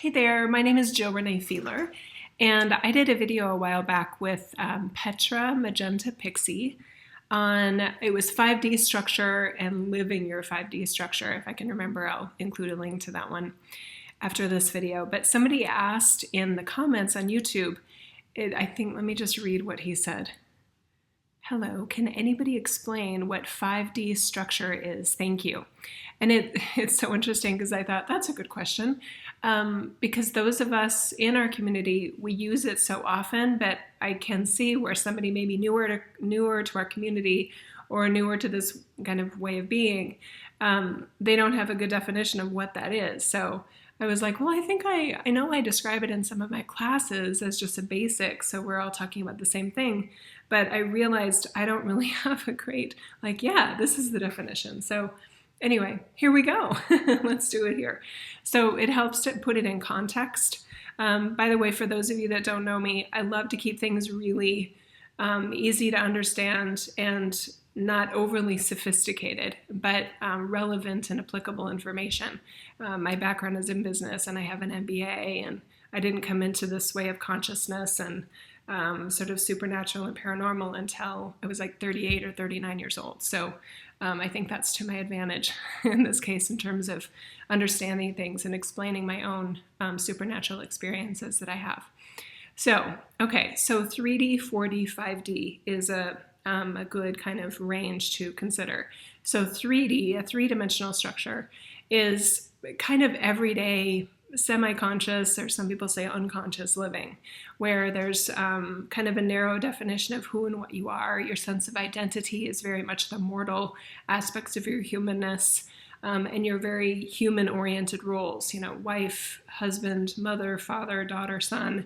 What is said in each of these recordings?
Hey there, my name is Jill Renee Feeler, and I did a video a while back with Petra Magenta Pixie on, it was 5D structure and living your 5D structure. If I can remember, I'll include a link to that one after this video. But somebody asked in the comments on YouTube, let me just read what he said. Hello, can anybody explain what 5D structure is? Thank you. And it's so interesting because I thought that's a good question. Because those of us in our community, we use it so often, but I can see where somebody may be newer to our community or newer to this kind of way of being, they don't have a good definition of what that is. So I was like, well, I think I know I describe it in some of my classes as just a basic, so we're all talking about the same thing. But I realized I don't really have a great, this is the definition. So anyway, here we go. Let's do it here. So it helps to put it in context. By the way, for those of you that don't know me, I love to keep things really easy to understand and not overly sophisticated, but relevant and applicable information. My background is in business and I have an MBA, and I didn't come into this way of consciousness and sort of supernatural and paranormal until I was like 38 or 39 years old. So I think that's to my advantage in this case in terms of understanding things and explaining my own supernatural experiences that I have. So, okay, so 3D, 4D, 5D is a good kind of range to consider. So 3D, a three-dimensional structure, is kind of everyday semi-conscious, or some people say unconscious living, where there's kind of a narrow definition of who and what you are. Your sense of identity is very much the mortal aspects of your humanness, and your very human-oriented roles, wife, husband, mother, father, daughter, son.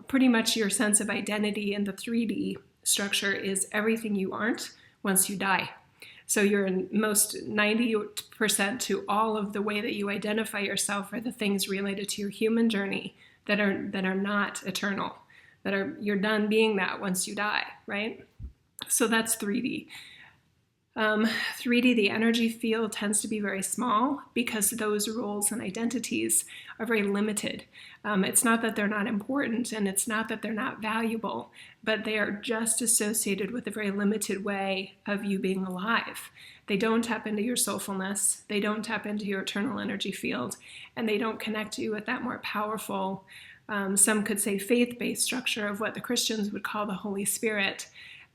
Pretty much your sense of identity in the 3D structure is everything you aren't once you die. So you're in most 90% to all of the way that you identify yourself are the things related to your human journey that are not eternal, you're done being that once you die, right? So that's 3D. 3D, the energy field tends to be very small because those roles and identities are very limited. It's not that they're not important and it's not that they're not valuable, but they are just associated with a very limited way of you being alive. They don't tap into your soulfulness, they don't tap into your eternal energy field, and they don't connect you with that more powerful, some could say faith-based structure of what the Christians would call the Holy Spirit,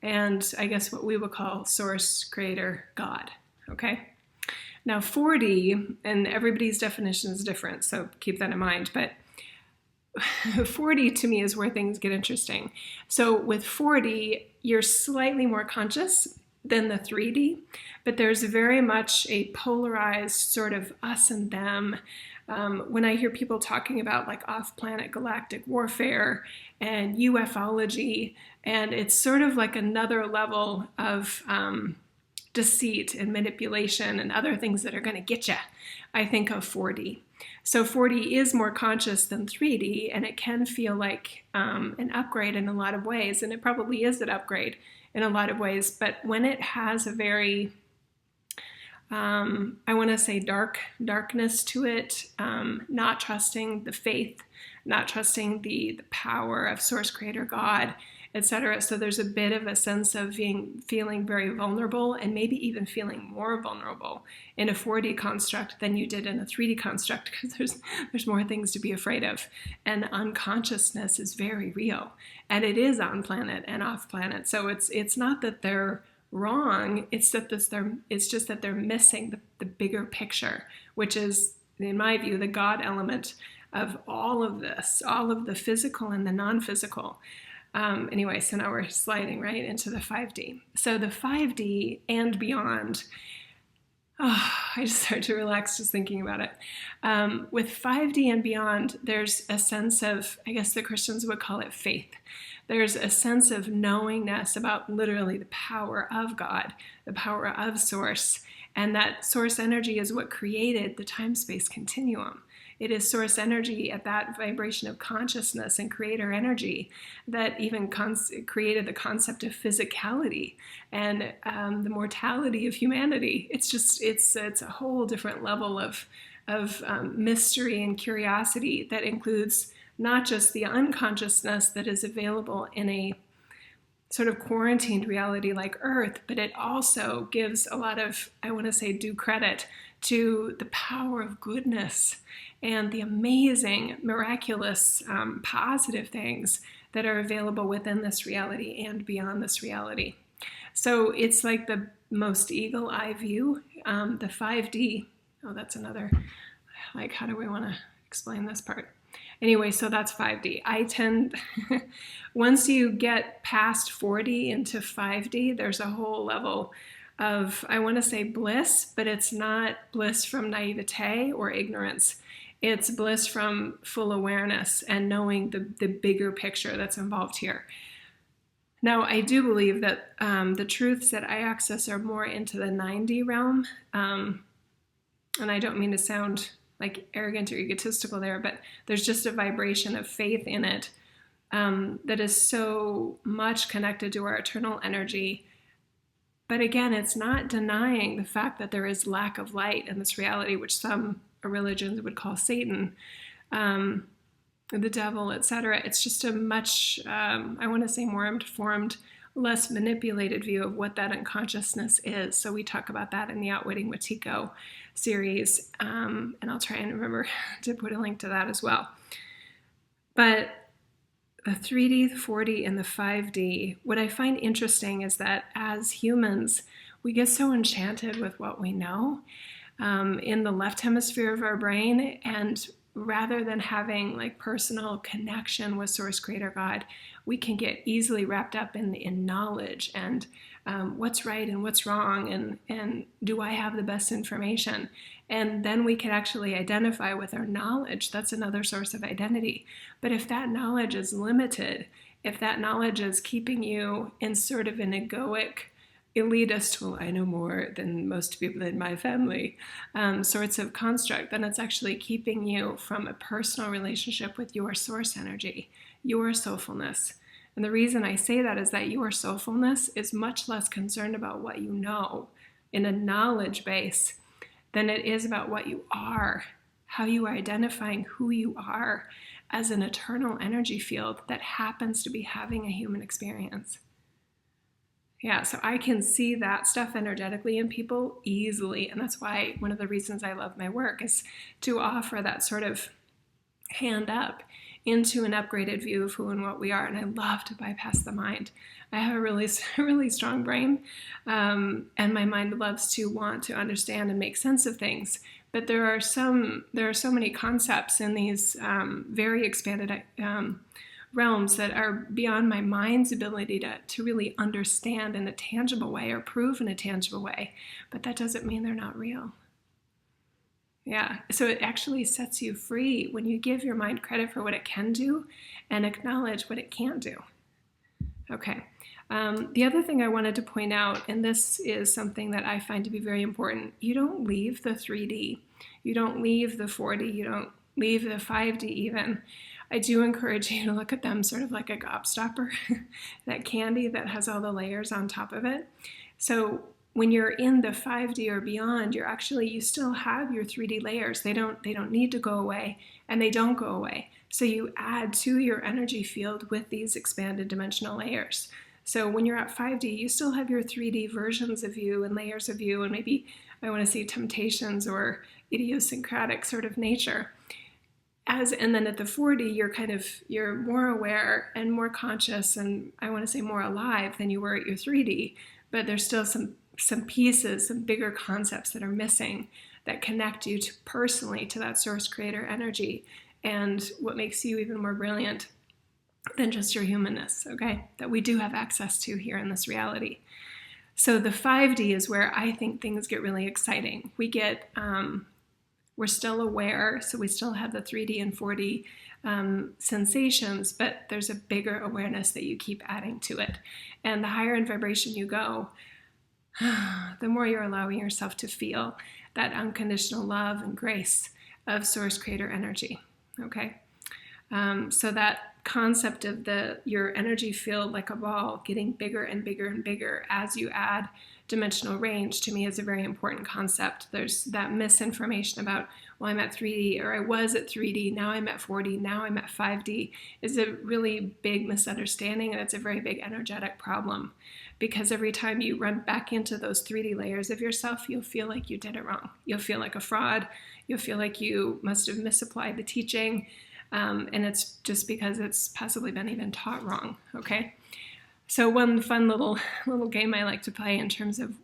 and I guess what we would call source, creator, God, okay? Now 4D, and everybody's definition is different, so keep that in mind, but 4D to me is where things get interesting. So with 4D, you're slightly more conscious than the 3D, but there's very much a polarized sort of us and them. When I hear people talking about like off-planet galactic warfare and ufology, and it's sort of like another level of deceit and manipulation and other things that are going to get you, I think of 4D. So 4D is more conscious than 3D, and it can feel like an upgrade in a lot of ways, and it probably is an upgrade in a lot of ways, but when it has a very I want to say darkness to it, not trusting the faith, not trusting the power of source creator God, etc. So there's a bit of a sense of feeling very vulnerable, and maybe even feeling more vulnerable in a 4D construct than you did in a 3D construct, because there's more things to be afraid of. And unconsciousness is very real, and it is on planet and off planet. So it's not that they're wrong, it's just that they're missing the bigger picture, which is, in my view, the God element of all of this, all of the physical and the non-physical. Anyway, so now we're sliding right into the 5D. So the 5D and beyond, I just start to relax just thinking about it. With 5D and beyond, there's a sense of, I guess the Christians would call it faith. There's a sense of knowingness about literally the power of God, the power of source, and that source energy is what created the time-space continuum. It is source energy at that vibration of consciousness and creator energy that even created the concept of physicality and the mortality of humanity. It's a whole different level of mystery and curiosity that includes not just the unconsciousness that is available in a sort of quarantined reality like Earth, but it also gives a lot of, I want to say, due credit to the power of goodness and the amazing, miraculous, positive things that are available within this reality and beyond this reality. So it's like the most eagle eye view, the 5D. Oh, that's another, like, how do we want to explain this part? Anyway, so that's 5D. I tend, once you get past 4D into 5D, there's a whole level of, I want to say, bliss, but it's not bliss from naivete or ignorance. It's bliss from full awareness and knowing the bigger picture that's involved here. Now, I do believe that the truths that I access are more into the 9D realm, and I don't mean to sound like arrogant or egotistical there, but there's just a vibration of faith in it that is so much connected to our eternal energy. But again, it's not denying the fact that there is lack of light in this reality, which some religions would call Satan, the devil, etc. It's just a much, I want to say, more informed, less manipulated view of what that unconsciousness is. So we talk about that in the Outwitting Wetiko series, and I'll try and remember to put a link to that as well. But the 3D, the 4D, and the 5D, what I find interesting is that as humans, we get so enchanted with what we know in the left hemisphere of our brain, and rather than having like personal connection with Source Creator God, we can get easily wrapped up in knowledge and what's right and what's wrong, and do I have the best information? And then we can actually identify with our knowledge. That's another source of identity. But if that knowledge is limited, if that knowledge is keeping you in sort of an egoic, elitist, well, I know more than most people in my family, sorts of construct, then it's actually keeping you from a personal relationship with your source energy, your soulfulness. And the reason I say that is that your soulfulness is much less concerned about what you know in a knowledge base than it is about what you are, how you are identifying who you are as an eternal energy field that happens to be having a human experience. Yeah, so I can see that stuff energetically in people easily, and that's why one of the reasons I love my work is to offer that sort of hand up into an upgraded view of who and what we are, and I love to bypass the mind. I have a really strong brain, and my mind loves to want to understand and make sense of things, but there are so many concepts in these very expanded realms that are beyond my mind's ability to really understand in a tangible way or prove in a tangible way, but that doesn't mean they're not real. Yeah, so it actually sets you free when you give your mind credit for what it can do and acknowledge what it can't do. Okay, the other thing I wanted to point out, and this is something that I find to be very important, you don't leave the 3D, you don't leave the 4D, you don't leave the 5D even. I do encourage you to look at them sort of like a gobstopper, that candy that has all the layers on top of it. So when you're in the 5D or beyond, you still have your 3D layers. They don't need to go away, and they don't go away. So you add to your energy field with these expanded dimensional layers. So when you're at 5D, you still have your 3D versions of you and layers of you, and maybe I want to say temptations or idiosyncratic sort of nature. And then at the 4D, you're more aware and more conscious, and I want to say more alive than you were at your 3D, but there's still some pieces, some bigger concepts that are missing that connect you personally to that Source Creator energy and what makes you even more brilliant than just your humanness, okay, that we do have access to here in this reality. So the 5D is where I think things get really exciting. We're still aware, so we still have the 3D and 4D sensations, but there's a bigger awareness that you keep adding to it. And the higher in vibration you go, the more you're allowing yourself to feel that unconditional love and grace of Source Creator energy, okay? So that concept of your energy field like a ball getting bigger and bigger and bigger as you add dimensional range, to me, is a very important concept. There's that misinformation about well, I'm at 3D, or I was at 3D, now I'm at 4D, now I'm at 5D, is a really big misunderstanding, and it's a very big energetic problem. Because every time you run back into those 3D layers of yourself, you'll feel like you did it wrong. You'll feel like a fraud. You'll feel like you must have misapplied the teaching. And it's just because it's possibly been even taught wrong, okay? So one fun little game I like to play in terms of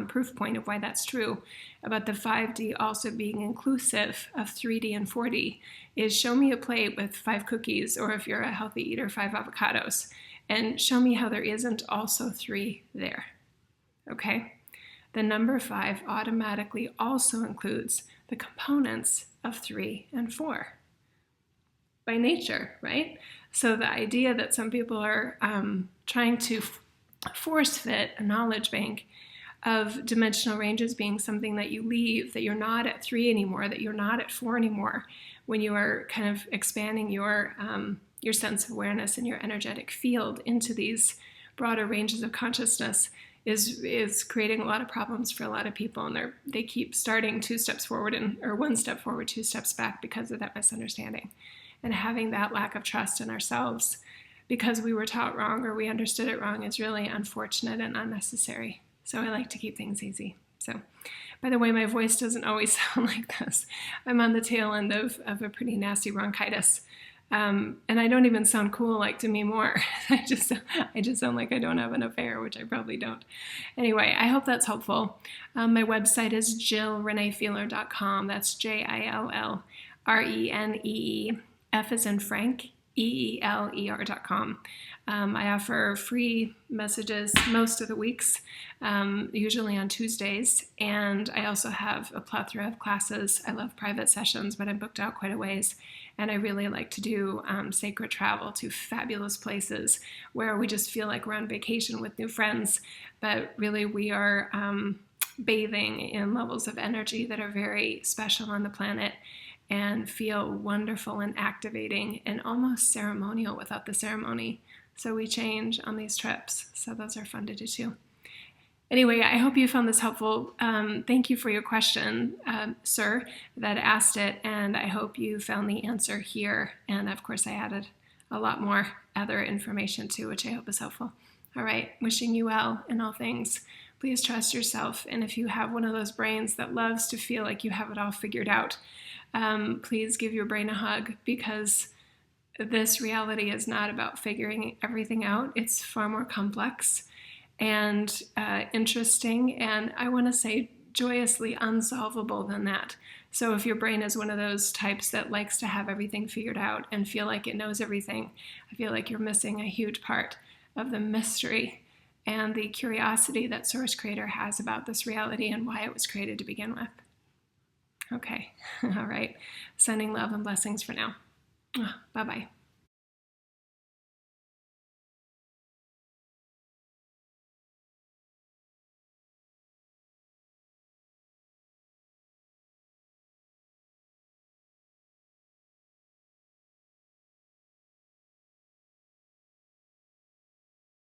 proof point of why that's true about the 5D also being inclusive of 3D and 4D is show me a plate with 5 cookies, or if you're a healthy eater, 5 avocados, and show me how there isn't also 3 there, okay? The number 5 automatically also includes the components of 3 and 4 by nature, right? So the idea that some people are trying to force fit a knowledge bank of dimensional ranges being something that you leave, that you're not at 3 anymore, that you're not at 4 anymore, when you are kind of expanding your sense of awareness and your energetic field into these broader ranges of consciousness, is creating a lot of problems for a lot of people, and they keep starting 2 steps forward or 1 step forward, 2 steps back because of that misunderstanding. And having that lack of trust in ourselves because we were taught wrong or we understood it wrong is really unfortunate and unnecessary. So I like to keep things easy. So, by the way, my voice doesn't always sound like this. I'm on the tail end of a pretty nasty bronchitis. And I don't even sound cool like Demi Moore. I just sound like I don't have enough air, which I probably don't. Anyway, I hope that's helpful. My website is jillreneefeeler.com. That's JILLRENEE. F as in Frank, EELER.com. I offer free messages most of the weeks, usually on Tuesdays, and I also have a plethora of classes. I love private sessions, but I'm booked out quite a ways, and I really like to do sacred travel to fabulous places where we just feel like we're on vacation with new friends, but really we are bathing in levels of energy that are very special on the planet, and feel wonderful and activating and almost ceremonial without the ceremony. So we change on these trips. So those are fun to do too. Anyway, I hope you found this helpful. Thank you for your question, sir, that asked it. And I hope you found the answer here. And of course, I added a lot more other information too, which I hope is helpful. All right, wishing you well in all things. Please trust yourself. And if you have one of those brains that loves to feel like you have it all figured out, please give your brain a hug, because this reality is not about figuring everything out. It's far more complex and interesting, and I want to say joyously unsolvable than that. So if your brain is one of those types that likes to have everything figured out and feel like it knows everything, I feel like you're missing a huge part of the mystery and the curiosity that Source Creator has about this reality and why it was created to begin with. Okay, all right. Sending love and blessings for now. Bye-bye.